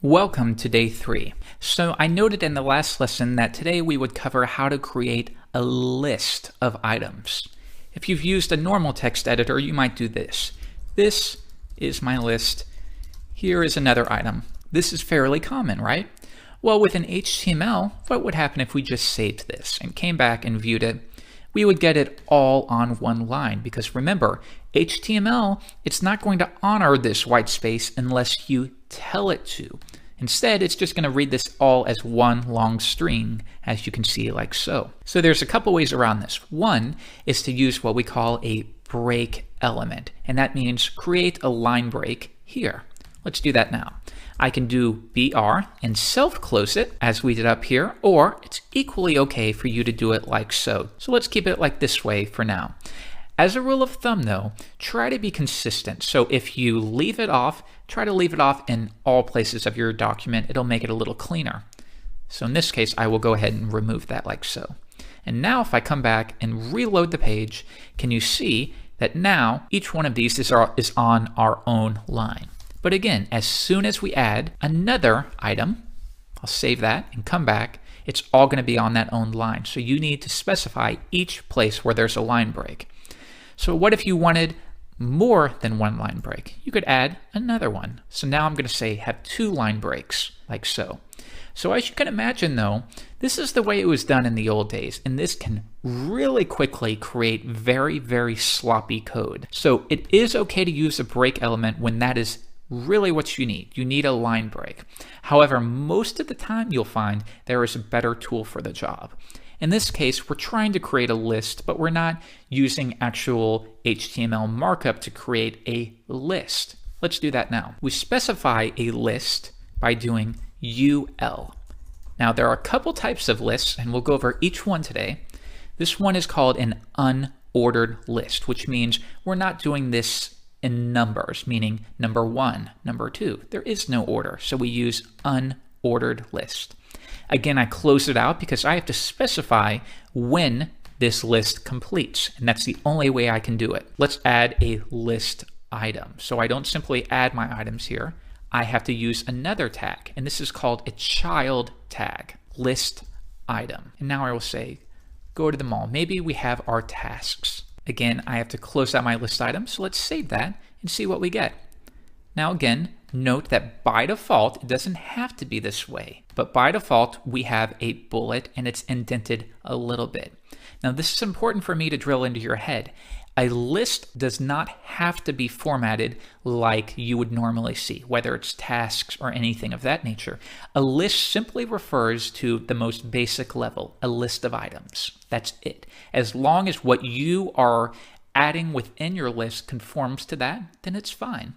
Welcome to day 3. So I noted in the last lesson that today we would cover how to create a list of items. If you've used a normal text editor, you might do this. This is my list. Here is another item. This is fairly common, right? Well, within HTML, what would happen if we just saved this and came back and viewed it? We would get it all on one line because remember, HTML, it's not going to honor this white space unless you tell it to. Instead, it's just going to read this all as one long string, as you can see like so. So there's a couple ways around this. One is to use what we call a break element, and that means create a line break here. Let's do that now. I can do BR and self-close it as we did up here, or it's equally okay for you to do it like so. So let's keep it like this way for now. As a rule of thumb though, try to be consistent. So if you leave it off, try to leave it off in all places of your document. It'll make it a little cleaner. So in this case, I will go ahead and remove that like so. And now if I come back and reload the page, can you see that now each one of these is on our own line? But again, as soon as we add another item, I'll save that and come back, it's all going to be on that own line. So you need to specify each place where there's a line break. So what if you wanted more than one line break? You could add another one. So now I'm going to say have 2 line breaks, like so. So as you can imagine though, this is the way it was done in the old days, and this can really quickly create very, very sloppy code. So it is okay to use a break element when that is really what you need. You need a line break. However, most of the time you'll find there is a better tool for the job. In this case, we're trying to create a list, but we're not using actual HTML markup to create a list. Let's do that now. We specify a list by doing UL. Now, there are a couple types of lists, and we'll go over each one today. This one is called an unordered list, which means we're not doing this in numbers, meaning number 1, number 2. There is no order, so we use unordered list. Again, I close it out because I have to specify when this list completes, and that's the only way I can do it. Let's add a list item. So I don't simply add my items here. I have to use another tag, and this is called a child tag, list item. And now I will say, go to the mall. Maybe we have our tasks. Again, I have to close out my list item, so let's save that and see what we get. Now again, note that by default, it doesn't have to be this way, but by default, we have a bullet and it's indented a little bit. Now this is important for me to drill into your head. A list does not have to be formatted like you would normally see, whether it's tasks or anything of that nature. A list simply refers to the most basic level, a list of items. That's it. As long as what you are adding within your list conforms to that, then it's fine.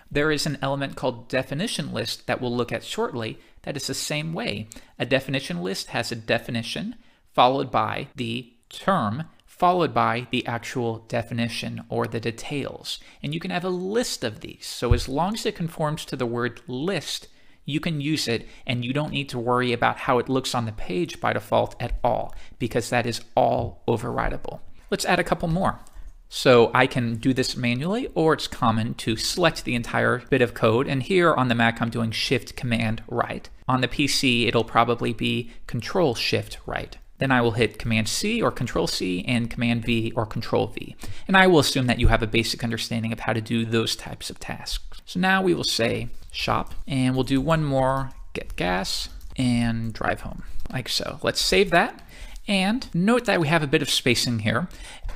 There is an element called definition list that we'll look at shortly that is the same way. A definition list has a definition followed by the term followed by the actual definition or the details. And you can have a list of these. So as long as it conforms to the word list, you can use it and you don't need to worry about how it looks on the page by default at all, because that is all overridable. Let's add a couple more. So I can do this manually, or it's common to select the entire bit of code. And here on the Mac, I'm doing Shift Command Right. On the PC, it'll probably be Control Shift Right. Then I will hit Command C or Control C and Command V or Control V. And I will assume that you have a basic understanding of how to do those types of tasks. So now we will say shop, and we'll do one more, get gas, and drive home, like so. Let's save that. And note that we have a bit of spacing here.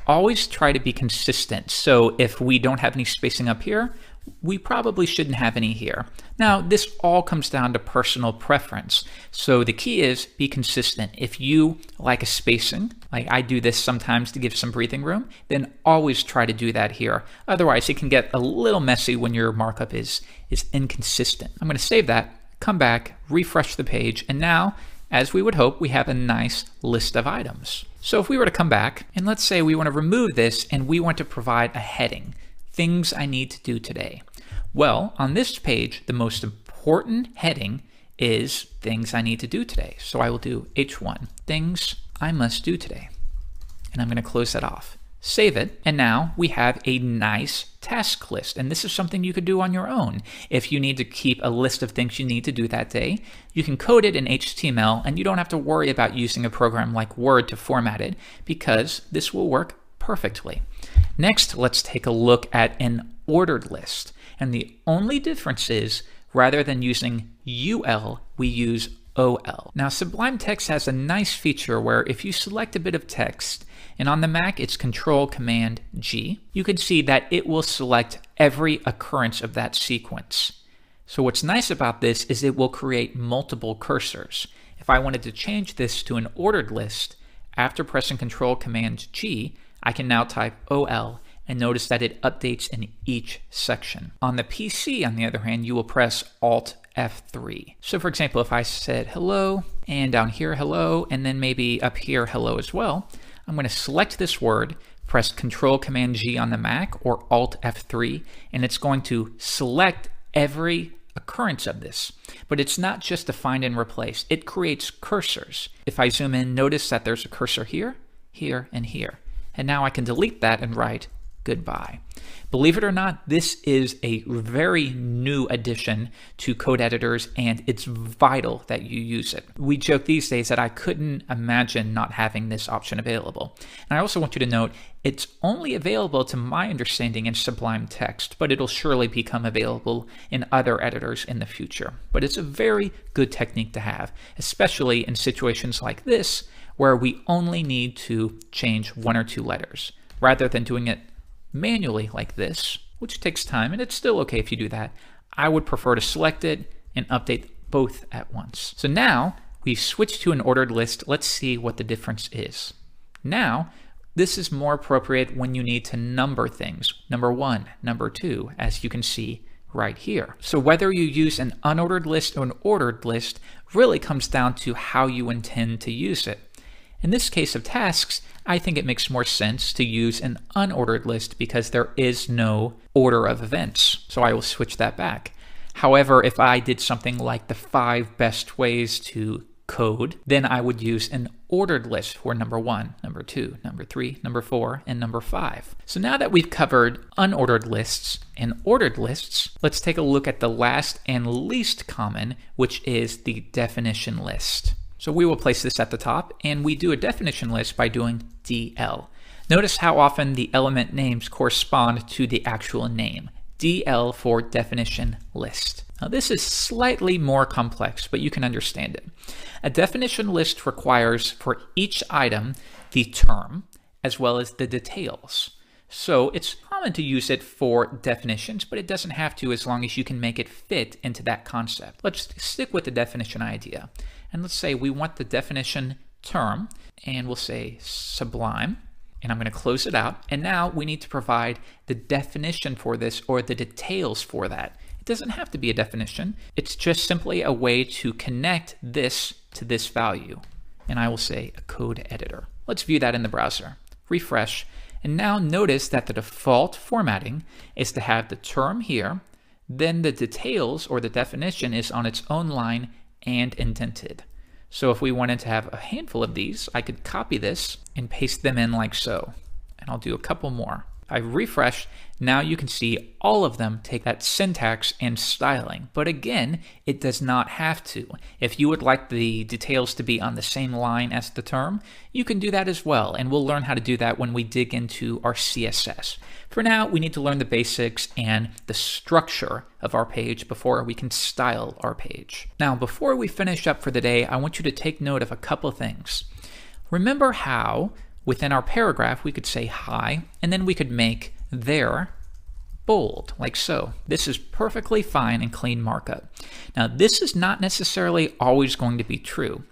Always try to be consistent. So if we don't have any spacing up here, we probably shouldn't have any here. Now, this all comes down to personal preference. So the key is be consistent. If you like a spacing, like I do this sometimes to give some breathing room, then always try to do that here. Otherwise, it can get a little messy when your markup is inconsistent. I'm going to save that, come back, refresh the page, and now, as we would hope, we have a nice list of items. So if we were to come back, and let's say we want to remove this and we want to provide a heading, things I need to do today. Well, on this page, the most important heading is things I need to do today. So I will do H1, things I must do today. And I'm going to close that off. Save it, and now we have a nice task list. And this is something you could do on your own. If you need to keep a list of things you need to do that day, you can code it in HTML, and you don't have to worry about using a program like Word to format it, because this will work perfectly. Next, let's take a look at an ordered list. And the only difference is, rather than using UL, we use OL. Now, Sublime Text has a nice feature where if you select a bit of text, and on the Mac it's Control-Command-G, you can see that it will select every occurrence of that sequence. So what's nice about this is it will create multiple cursors. If I wanted to change this to an ordered list, after pressing Control-Command-G, I can now type OL, and notice that it updates in each section. On the PC, on the other hand, you will press Alt F3. So for example, if I said hello, and down here hello, and then maybe up here hello as well, I'm going to select this word, press Control-Command-G on the Mac or Alt F3, and it's going to select every occurrence of this. But it's not just a find and replace. It creates cursors. If I zoom in, notice that there's a cursor here, here, and here. And now I can delete that and write goodbye. Believe it or not, this is a very new addition to code editors, and it's vital that you use it. We joke these days that I couldn't imagine not having this option available. And I also want you to note, it's only available to my understanding in Sublime Text, but it'll surely become available in other editors in the future. But it's a very good technique to have, especially in situations like this, where we only need to change one or two letters, rather than doing it manually like this, which takes time, and it's still okay if you do that. I would prefer to select it and update both at once. So now we've switched to an ordered list. Let's see what the difference is. Now, this is more appropriate when you need to number things. Number 1, number 2, as you can see right here. So whether you use an unordered list or an ordered list really comes down to how you intend to use it. In this case of tasks, I think it makes more sense to use an unordered list because there is no order of events. So I will switch that back. However, if I did something like the 5 best ways to code, then I would use an ordered list for number 1, number 2, number 3, number 4, and number 5. So now that we've covered unordered lists and ordered lists, let's take a look at the last and least common, which is the definition list. So we will place this at the top, and we do a definition list by doing DL. Notice how often the element names correspond to the actual name. DL for definition list. Now this is slightly more complex, but you can understand it. A definition list requires for each item the term as well as the details. So it's common to use it for definitions, but it doesn't have to as long as you can make it fit into that concept. Let's stick with the definition idea. And let's say we want the definition term, and we'll say Sublime, and I'm going to close it out. And now we need to provide the definition for this or the details for that. It doesn't have to be a definition. It's just simply a way to connect this to this value. And I will say a code editor. Let's view that in the browser. Refresh. And now notice that the default formatting is to have the term here, then the details or the definition is on its own line and indented. So if we wanted to have a handful of these, I could copy this and paste them in like so. And I'll do a couple more. I refresh. Now you can see all of them take that syntax and styling. But again, it does not have to. If you would like the details to be on the same line as the term, you can do that as well. And we'll learn how to do that when we dig into our CSS. For now, we need to learn the basics and the structure of our page before we can style our page. Now, before we finish up for the day, I want you to take note of a couple things. Remember how within our paragraph, we could say hi, and then we could make there bold, like so. This is perfectly fine and clean markup. Now, this is not necessarily always going to be true.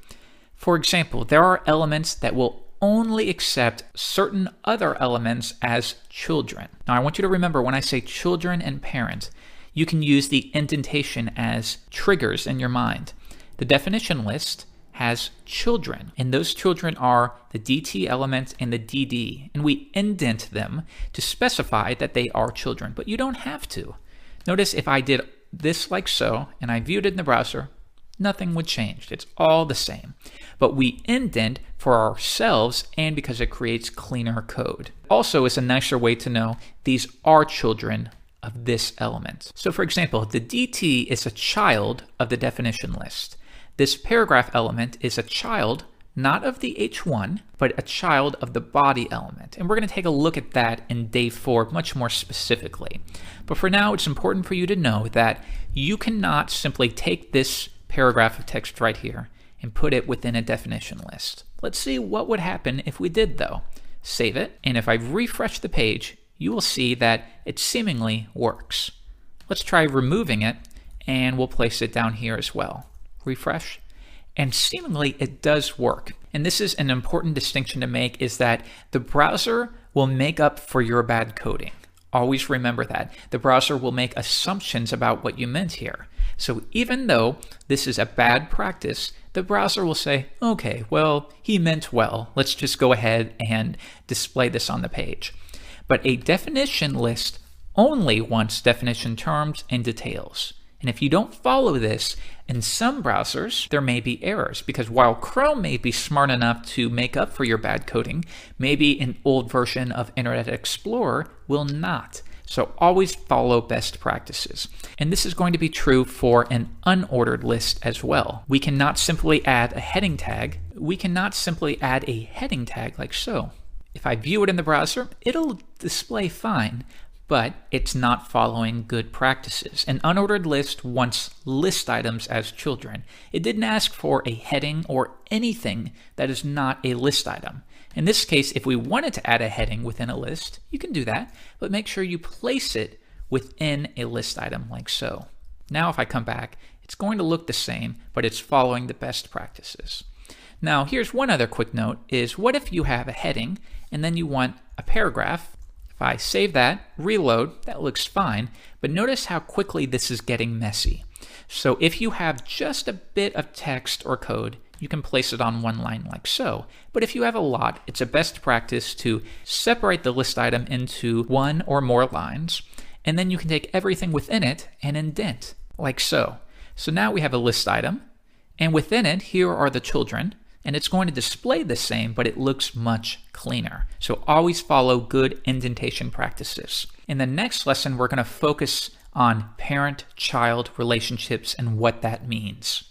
For example, there are elements that will only accept certain other elements as children. Now, I want you to remember when I say children and parent, you can use the indentation as triggers in your mind. The definition list has children, and those children are the DT element and the DD, and we indent them to specify that they are children, but you don't have to. Notice if I did this like so, and I viewed it in the browser, nothing would change. It's all the same. But we indent for ourselves and because it creates cleaner code. Also, it's a nicer way to know these are children of this element. So for example, the DT is a child of the definition list. This paragraph element is a child not of the H1, but a child of the body element. And we're going to take a look at that in day 4 much more specifically. But for now, it's important for you to know that you cannot simply take this paragraph of text right here and put it within a definition list. Let's see what would happen if we did though. Save it, and if I refresh the page, you will see that it seemingly works. Let's try removing it, and we'll place it down here as well. Refresh. And seemingly it does work. And this is an important distinction to make, is that the browser will make up for your bad coding. Always remember that. The browser will make assumptions about what you meant here. So even though this is a bad practice, the browser will say, okay, well, he meant well. Let's just go ahead and display this on the page. But a definition list only wants definition terms and details. And if you don't follow this, in some browsers, there may be errors, because while Chrome may be smart enough to make up for your bad coding, maybe an old version of Internet Explorer will not. So always follow best practices. And this is going to be true for an unordered list as well. We cannot simply add a heading tag. We cannot simply add a heading tag like so. If I view it in the browser, it'll display fine, but it's not following good practices. An unordered list wants list items as children. It didn't ask for a heading or anything that is not a list item. In this case, if we wanted to add a heading within a list, you can do that, but make sure you place it within a list item like so. Now if I come back, it's going to look the same, but it's following the best practices. Now here's one other quick note, is what if you have a heading and then you want a paragraph? If I save that, reload, that looks fine, but notice how quickly this is getting messy. So if you have just a bit of text or code, you can place it on one line like so. But if you have a lot, it's a best practice to separate the list item into one or more lines, and then you can take everything within it and indent, like so. So now we have a list item, and within it, here are the children, and it's going to display the same, but it looks much cleaner. So always follow good indentation practices. In the next lesson, we're going to focus on parent-child relationships and what that means.